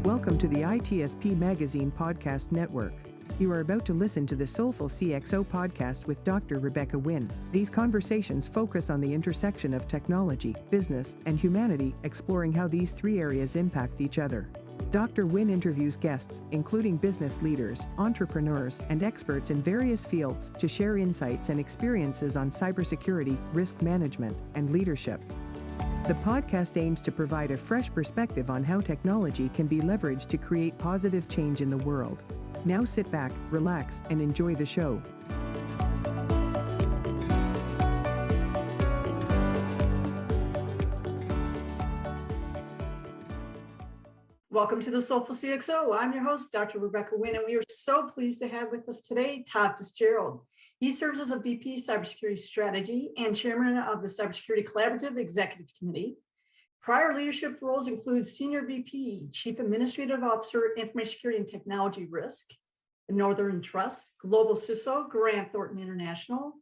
Welcome to the ITSP Magazine Podcast Network. You are about to listen to the Soulful CXO podcast with Dr. Rebecca Wynn. These conversations focus on the intersection of technology, business, and humanity, exploring how these three areas impact each other. Dr. Wynn interviews guests, including business leaders, entrepreneurs, and experts in various fields, to share insights and experiences on cybersecurity, risk management, and leadership. The podcast aims to provide a fresh perspective on how technology can be leveraged to create positive change in the world. Now sit back, relax, and enjoy the show. Welcome to the Soulful CXO. I'm your host, Dr. Rebecca Wynn, and we are so pleased to have with us today Todd Fitzgerald. He serves as a VP Cybersecurity Strategy and Chairman of the Cybersecurity Collaborative Executive Committee. Prior leadership roles include Senior VP, Chief Administrative Officer, Information Security and Technology Risk, Northern Trust, Global CISO, Grant Thornton International,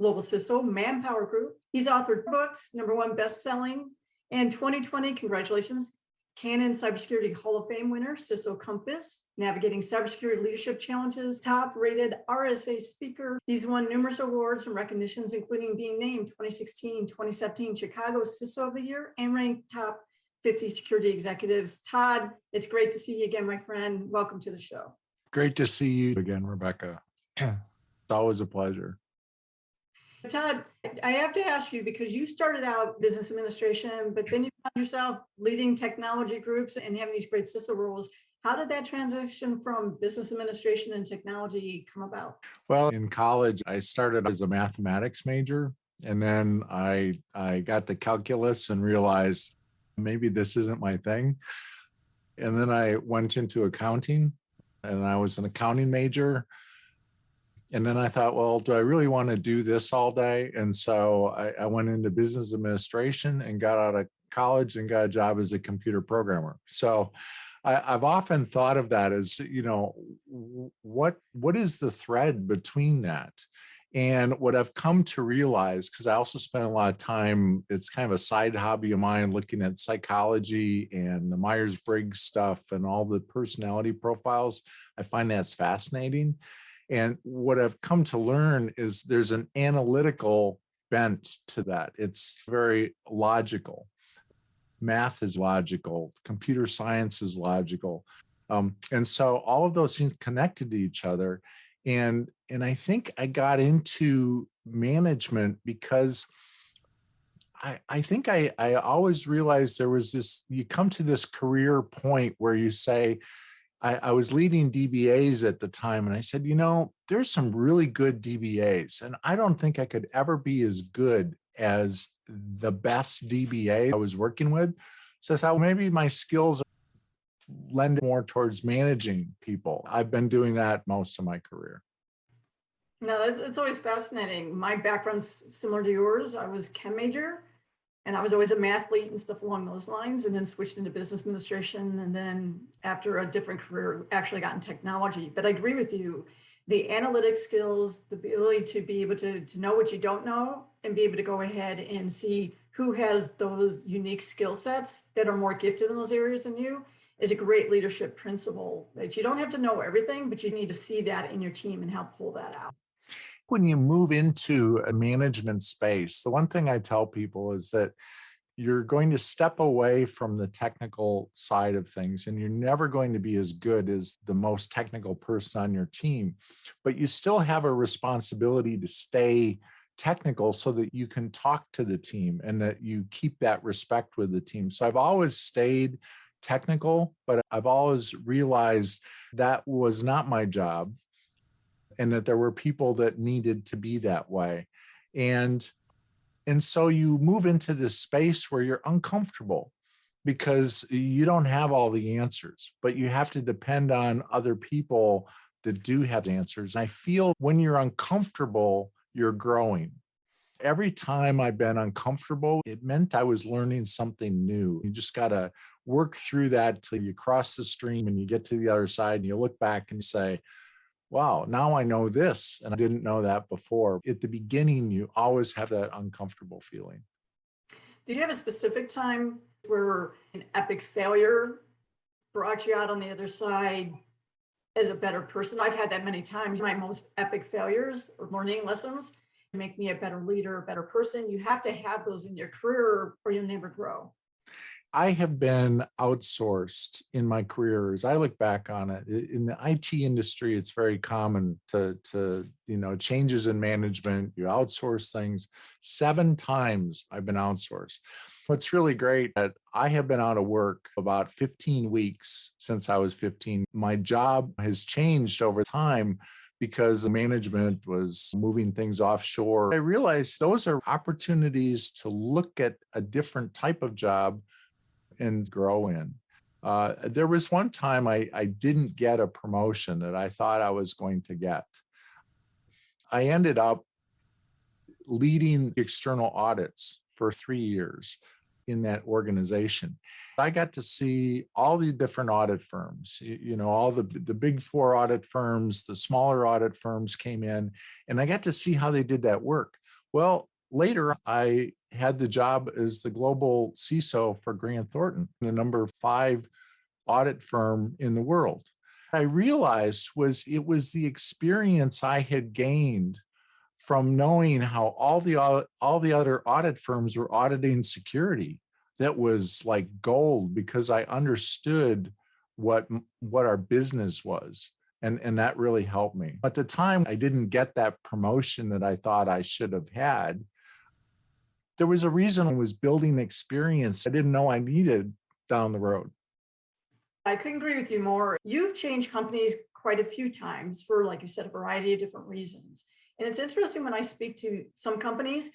Global CISO, Manpower Group. He's authored books, #1 best-selling, and 2020, congratulations, Canon Cybersecurity Hall of Fame winner, CISO Compass, Navigating Cybersecurity Leadership Challenges, top-rated RSA speaker. He's won numerous awards and recognitions, including being named 2016, 2017 Chicago CISO of the Year and ranked top 50 security executives. Todd, it's great to see you again, my friend. Welcome to the show. Great to see you again, Rebecca. It's always a pleasure. Todd, I have to ask you, because you started out business administration, but then you found yourself leading technology groups and having these great CISO roles. How did that transition from business administration and technology come about? Well, in college, I started as a mathematics major, and then I got to calculus and realized maybe this isn't my thing. And then I went into accounting, and I was an accounting major. And then I thought, well, do I really want to do this all day? And so I went into business administration and got out of college and got a job as a computer programmer. So I've often thought of that as, what is the thread between that? And what I've come to realize, because I also spent a lot of time, it's kind of a side hobby of mine, looking at psychology and the Myers-Briggs stuff and all the personality profiles. I find that's fascinating. And what I've come to learn is there's an analytical bent to that. It's very logical. Math is logical. Computer science is logical. And so all of those things connected to each other. And I think I got into management because I think I always realized there was this, you come to this career point where you say, I was leading DBAs at the time, and I said, there's some really good DBAs, and I don't think I could ever be as good as the best DBA I was working with. So I thought, well, maybe my skills lend more towards managing people. I've been doing that most of my career. No, it's always fascinating. My background's similar to yours. I was chem major, and I was always a mathlete and stuff along those lines, and then switched into business administration. And then after a different career, actually got in technology. But I agree with you. The analytic skills, the ability to be able to know what you don't know and be able to go ahead and see who has those unique skill sets that are more gifted in those areas than you is a great leadership principle. That you don't have to know everything, but you need to see that in your team and help pull that out. When you move into a management space, the one thing I tell people is that you're going to step away from the technical side of things, and you're never going to be as good as the most technical person on your team, but you still have a responsibility to stay technical so that you can talk to the team and that you keep that respect with the team. So I've always stayed technical, but I've always realized that was not my job, and that there were people that needed to be that way. And so you move into this space where you're uncomfortable because you don't have all the answers, but you have to depend on other people that do have answers. And I feel when you're uncomfortable, you're growing. Every time I've been uncomfortable, it meant I was learning something new. You just got to work through that till you cross the stream and you get to the other side and you look back and you say, wow, now I know this, and I didn't know that before. At the beginning, you always have that uncomfortable feeling. Did you have a specific time where an epic failure brought you out on the other side as a better person? I've had that many times. My most epic failures or learning lessons make me a better leader, a better person. You have to have those in your career or you'll never grow. I have been outsourced in my career. As I look back on it, in the IT industry, it's very common to changes in management. You outsource things. 7 times I've been outsourced. What's really great that I have been out of work about 15 weeks since I was 15. My job has changed over time because the management was moving things offshore. I realized those are opportunities to look at a different type of job and grow in. There was one time I didn't get a promotion that I thought I was going to get. I ended up leading external audits for 3 years in that organization. I got to see all the different audit firms, all the big 4 audit firms, the smaller audit firms came in, and I got to see how they did that work. Well, later, I had the job as the global CISO for Grant Thornton, the number 5 audit firm in the world. I realized it was the experience I had gained from knowing how all the other audit firms were auditing security that was like gold, because I understood what our business was. And that really helped me. At the time, I didn't get that promotion that I thought I should have had. There was a reason I was building experience I didn't know I needed down the road. I couldn't agree with you more. You've changed companies quite a few times for, like you said, a variety of different reasons. And it's interesting when I speak to some companies,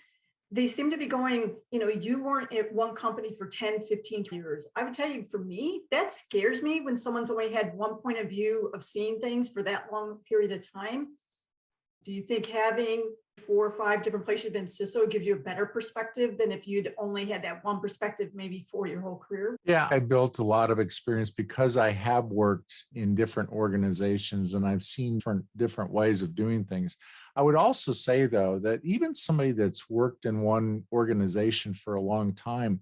they seem to be going, you weren't at one company for 10, 15 years. I would tell you, for me, that scares me when someone's only had one point of view of seeing things for that long period of time. Do you think having 4 or 5 different places in CISO gives you a better perspective than if you'd only had that one perspective maybe for your whole career? Yeah, I built a lot of experience because I have worked in different organizations and I've seen different ways of doing things. I would also say, though, that even somebody that's worked in one organization for a long time,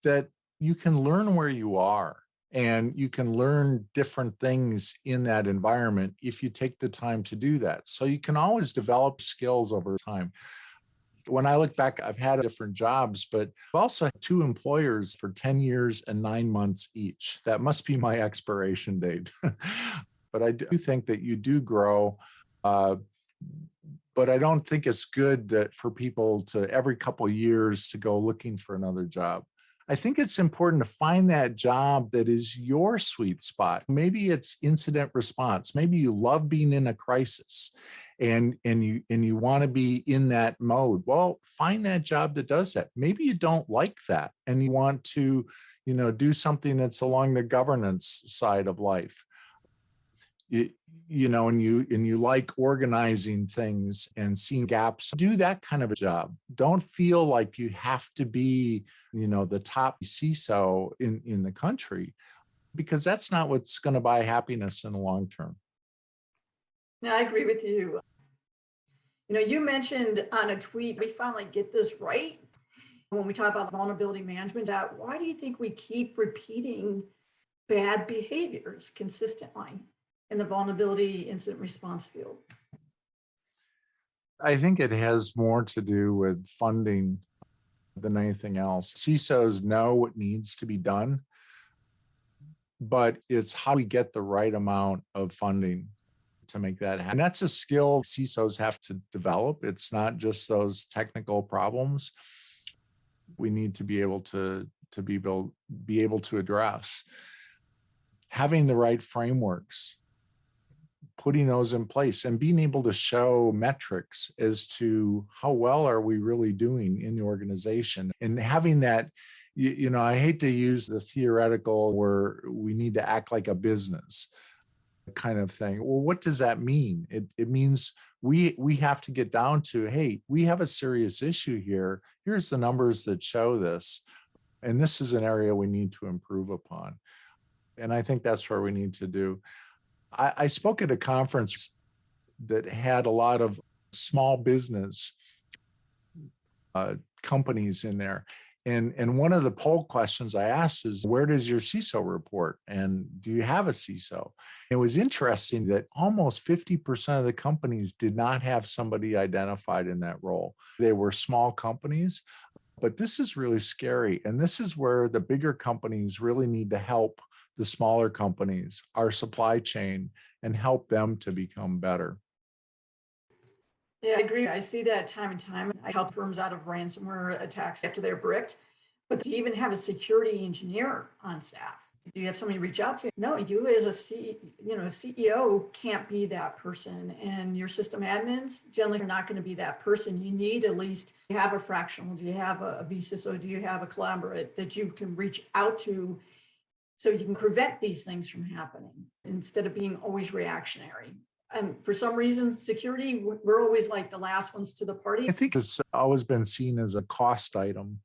that you can learn where you are. And you can learn different things in that environment if you take the time to do that. So you can always develop skills over time. When I look back, I've had different jobs, but I've also had 2 employers for 10 years and 9 months each. That must be my expiration date. But I do think that you do grow. But I don't think it's good for people to every couple of years to go looking for another job. I think it's important to find that job that is your sweet spot. Maybe it's incident response. Maybe you love being in a crisis and you want to be in that mode. Well, find that job that does that. Maybe you don't like that and you want to, do something that's along the governance side of life. And you like organizing things and seeing gaps. Do that kind of a job. Don't feel like you have to be, the top CISO in the country, because that's not what's going to buy happiness in the long term. No, I agree with you. You mentioned on a tweet, we finally get this right when we talk about vulnerability management. Why do you think we keep repeating bad behaviors consistently in the vulnerability incident response field? I think it has more to do with funding than anything else. CISOs know what needs to be done, but it's how we get the right amount of funding to make that happen. And that's a skill CISOs have to develop. It's not just those technical problems. We need to be able to be able to address. Having the right frameworks, putting those in place and being able to show metrics as to how well are we really doing in the organization, and having that, I hate to use the theoretical where we need to act like a business kind of thing. Well, what does that mean? It means we have to get down to, hey, we have a serious issue here. Here's the numbers that show this. And this is an area we need to improve upon. And I think that's where we need to do. I spoke at a conference that had a lot of small business companies in there. And one of the poll questions I asked is, where does your CISO report? And do you have a CISO? It was interesting that almost 50% of the companies did not have somebody identified in that role. They were small companies, but this is really scary. And this is where the bigger companies really need to help the smaller companies, our supply chain, and help them to become better. Yeah, I agree. I see that time and time. I help firms out of ransomware attacks after they're bricked. But do you even have a security engineer on staff? Do you have somebody reach out to? No, you as a CEO can't be that person, and your system admins generally are not going to be that person. You need at least have a fractional. Do you have a vCISO? Do you have a collaborate that you can reach out to so you can prevent these things from happening instead of being always reactionary? And for some reason, security, we're always like the last ones to the party. I think it's always been seen as a cost item.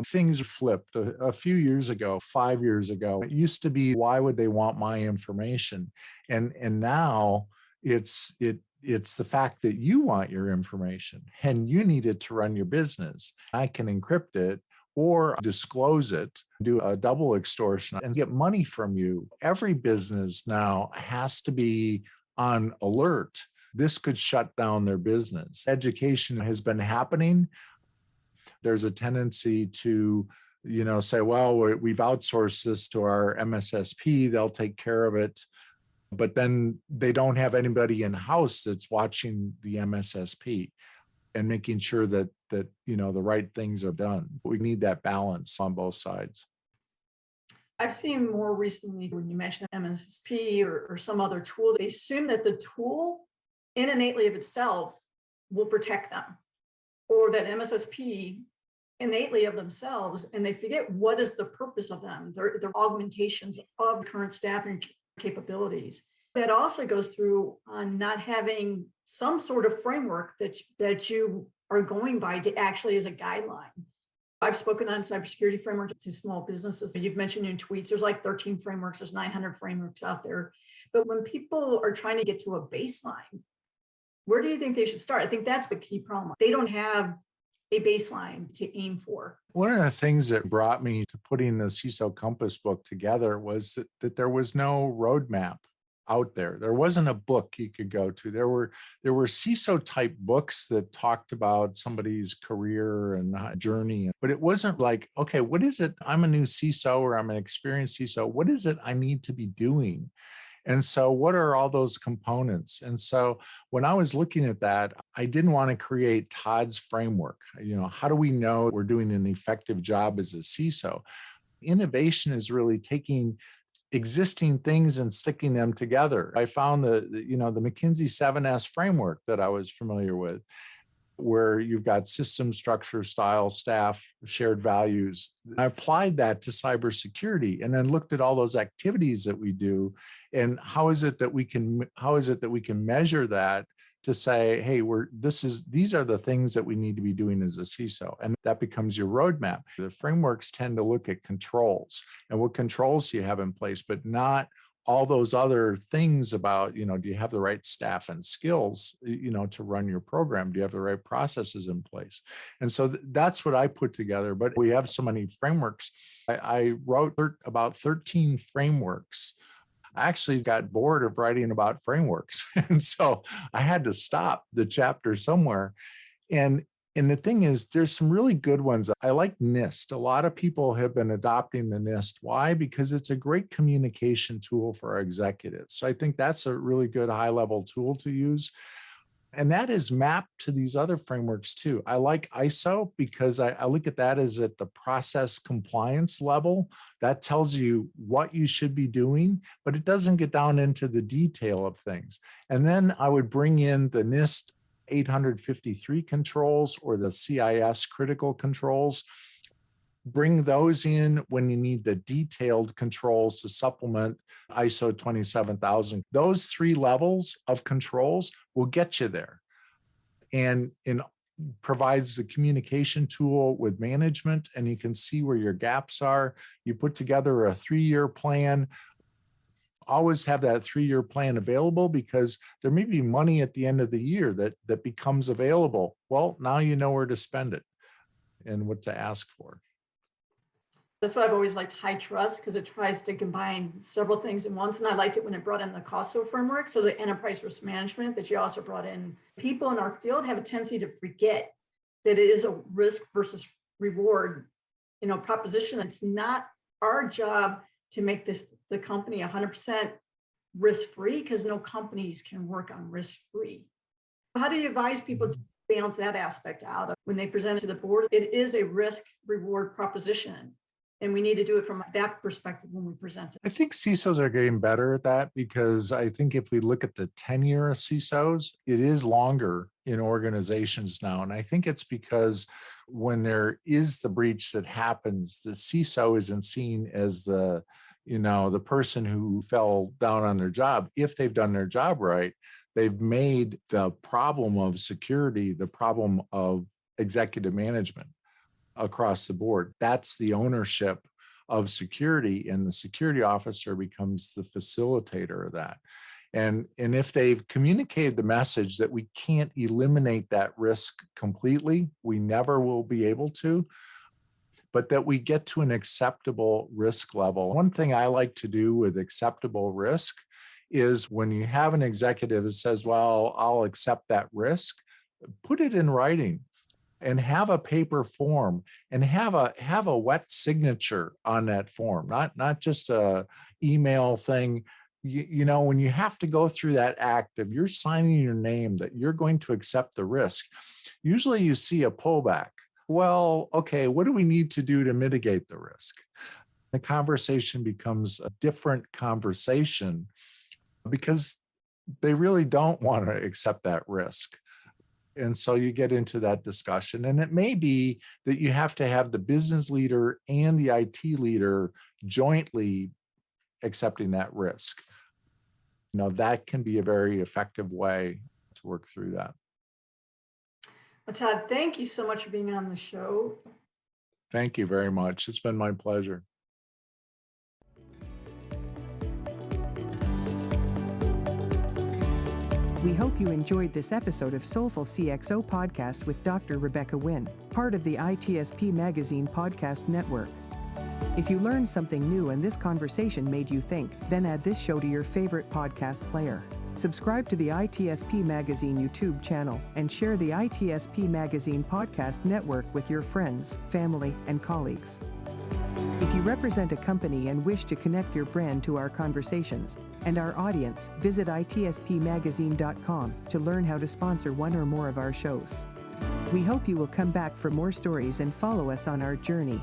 Things flipped a few years ago, 5 years ago. It used to be, why would they want my information? And now it's the fact that you want your information and you need it to run your business. I can encrypt it or disclose it, do a double extortion and get money from you. Every business now has to be on alert. This could shut down their business. Education has been happening. There's a tendency to, say, well, we've outsourced this to our MSSP, they'll take care of it. But then they don't have anybody in-house that's watching the MSSP and making sure that the right things are done. We need that balance on both sides. I've seen more recently when you mention MSSP or some other tool, they assume that the tool innately of itself will protect them, or that MSSP innately of themselves, and they forget what is the purpose of them. They're augmentations of current staffing capabilities. That also goes through on not having some sort of framework that you are going by to actually as a guideline. I've spoken on cybersecurity framework to small businesses. You've mentioned in tweets, there's like 13 frameworks, there's 900 frameworks out there. But when people are trying to get to a baseline, where do you think they should start? I think that's the key problem. They don't have a baseline to aim for. One of the things that brought me to putting the CISO Compass book together was that there was no roadmap out there. There wasn't a book you could go to. There were CISO type books that talked about somebody's career and journey, but it wasn't like, okay, what is it? I'm a new CISO or I'm an experienced CISO. What is it I need to be doing? And so what are all those components? And so when I was looking at that, I didn't want to create Todd's framework. How do we know we're doing an effective job as a CISO? Innovation is really taking existing things and sticking them together. I found the McKinsey 7S framework that I was familiar with, where you've got system, structure, style, staff, shared values. I applied that to cybersecurity and then looked at all those activities that we do and how is it that we can measure that to say, hey, these are the things that we need to be doing as a CISO. And that becomes your roadmap. The frameworks tend to look at controls and what controls you have in place, but not all those other things about, do you have the right staff and skills, to run your program? Do you have the right processes in place? And so that's what I put together. But we have so many frameworks. I wrote about 13 frameworks. I actually got bored of writing about frameworks. And so I had to stop the chapter somewhere. And the thing is, there's some really good ones. I like NIST. A lot of people have been adopting the NIST. Why? Because it's a great communication tool for our executives. So I think that's a really good high-level tool to use. And that is mapped to these other frameworks too. I like ISO because I look at that as at the process compliance level. That tells you what you should be doing, but it doesn't get down into the detail of things. And then I would bring in the NIST 853 controls or the CIS critical controls. Bring those in when you need the detailed controls to supplement ISO 27000. Those 3 levels of controls will get you there. And provides the communication tool with management, and you can see where your gaps are. You put together a 3-year plan. Always have that 3-year plan available because there may be money at the end of the year that becomes available. Well, now you know where to spend it and what to ask for. That's why I've always liked high trust, because it tries to combine several things at once. And I liked it when it brought in the CISO framework. So the enterprise risk management that you also brought in. People in our field have a tendency to forget that it is a risk versus reward, proposition. It's not our job to make the company 100% risk-free, because no companies can work on risk-free. How do you advise people to balance that aspect out when they present it to the board? It is a risk-reward proposition, and we need to do it from that perspective when we present it. I think CISOs are getting better at that, because I think if we look at the tenure of CISOs, it is longer in organizations now. And I think it's because when there is the breach that happens, the CISO isn't seen as the person who fell down on their job. If they've done their job right, they've made the problem of security the problem of executive management across the board. That's the ownership of security, and the security officer becomes the facilitator of that. And if they've communicated the message that we can't eliminate that risk completely, we never will be able to, but that we get to an acceptable risk level. One thing I like to do with acceptable risk is when you have an executive that says, well, I'll accept that risk, put it in writing and have a paper form and have a wet signature on that form, not just a email thing. When you have to go through that act of you're signing your name that you're going to accept the risk, usually you see a pullback. Well, okay, what do we need to do to mitigate the risk? The conversation becomes a different conversation because they really don't want to accept that risk. And so you get into that discussion, and it may be that you have to have the business leader and the IT leader jointly accepting that risk. That can be a very effective way to work through that. Well, Todd, thank you so much for being on the show. Thank you very much. It's been my pleasure. We hope you enjoyed this episode of Soulful CXO podcast with Dr. Rebecca Wynn, part of the ITSP Magazine podcast network. If you learned something new and this conversation made you think, then add this show to your favorite podcast player. Subscribe to the ITSP Magazine YouTube channel and share the ITSP Magazine podcast network with your friends, family, and colleagues. If you represent a company and wish to connect your brand to our conversations and our audience, visit itspmagazine.com to learn how to sponsor one or more of our shows. We hope you will come back for more stories and follow us on our journey.